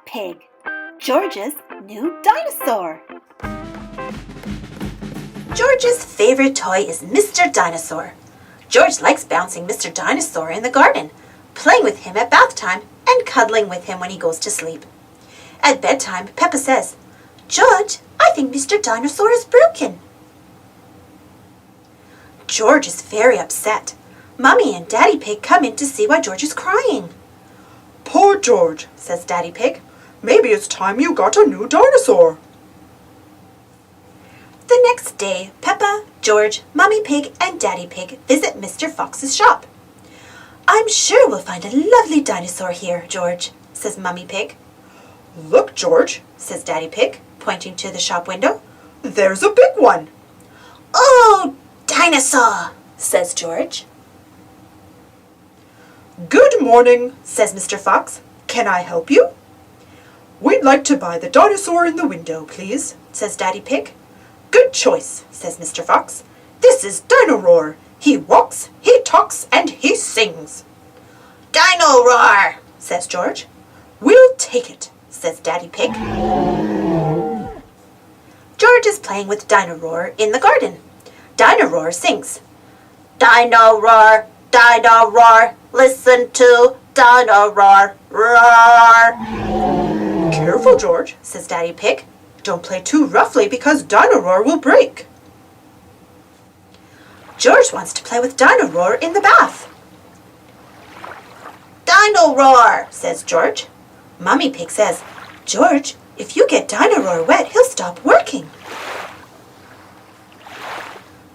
Pig, George's new dinosaur. George's favorite toy is Mr. Dinosaur. George likes bouncing Mr. Dinosaur in the garden, playing with him at bath time, and cuddling with him when he goes to sleep. At bedtime, Peppa says, "George, I think Mr. Dinosaur is broken." George is very upset. Mummy and Daddy Pig come in to see why George is crying. "Poor George," says Daddy Pig. "Maybe it's time you got a new dinosaur." The next day, Peppa, George, Mummy Pig, and Daddy Pig visit Mr. Fox's shop. "I'm sure we'll find a lovely dinosaur here, George," says Mummy Pig. "Look, George," says Daddy Pig, pointing to the shop window. "There's a big one." "Oh, dinosaur," says George. "Good morning," says Mr. Fox. "Can I help you?" "We'd like to buy the dinosaur in the window, please," says Daddy Pig. "Good choice," says Mr. Fox. "This is Dino-Roar. He walks, he talks, and he sings." "Dino-Roar," says George. "We'll take it," says Daddy Pig. George is playing with Dino-Roar in the garden. Dino-Roar sings, "Dino-Roar, Dino-Roar, listen to Dino-Roar, roar." "Careful, George," says Daddy Pig. "Don't play too roughly because Dino-Roar will break." George wants to play with Dino-Roar in the bath. "Dino-Roar," says George. Mummy Pig says, "George, if you get Dino-Roar wet, he'll stop working."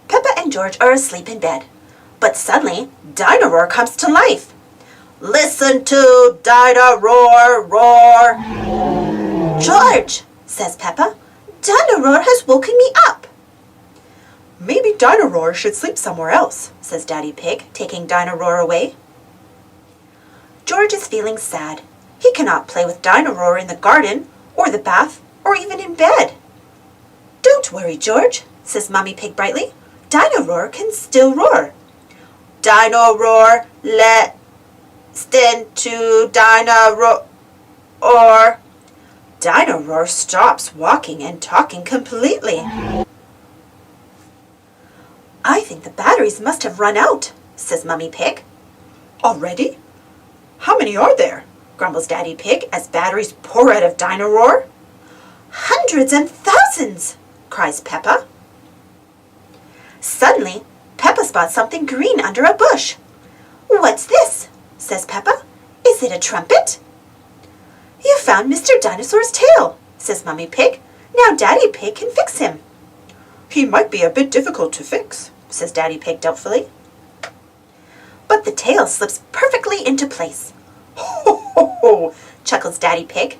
Peppa and George are asleep in bed, but suddenly Dino-Roar comes to life. "Listen to Dino-Roar, roar." "George," says Peppa, "Dino-Roar has woken me up." "Maybe Dino-Roar should sleep somewhere else," says Daddy Pig, taking Dino-Roar away. George is feeling sad. He cannot play with Dino-Roar in the garden, or the bath, or even in bed. "Don't worry, George," says Mummy Pig brightly. "Dino-Roar can still roar." "Dino-Roar, listen to Dino-Roar." Dino-Roar stops walking and talking completely. "I think the batteries must have run out," says Mummy Pig. "Already? How many are there?" grumbles Daddy Pig as batteries pour out of Dino-Roar. "Hundreds and thousands," cries Peppa. Suddenly, Peppa spots something green under a bush. "What's this?" says Peppa. "Is it a trumpet?" "You found Mr. Dinosaur's tail," says Mummy Pig. "Now Daddy Pig can fix him." "He might be a bit difficult to fix," says Daddy Pig doubtfully. But the tail slips perfectly into place. "Ho, ho, ho," chuckles Daddy Pig.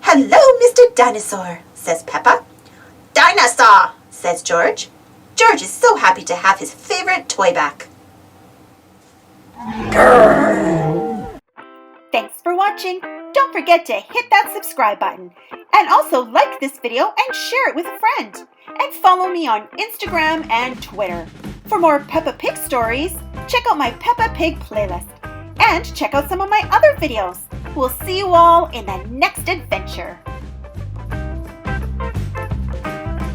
"Hello, Mr. Dinosaur," says Peppa. "Dinosaur," says George. George is so happy to have his favorite toy back. Thanks for watching. Don't forget to hit that subscribe button. And also like this video and share it with a friend. And follow me on Instagram and Twitter. For more Peppa Pig stories, check out my Peppa Pig playlist. And check out some of my other videos. We'll see you all in the next adventure.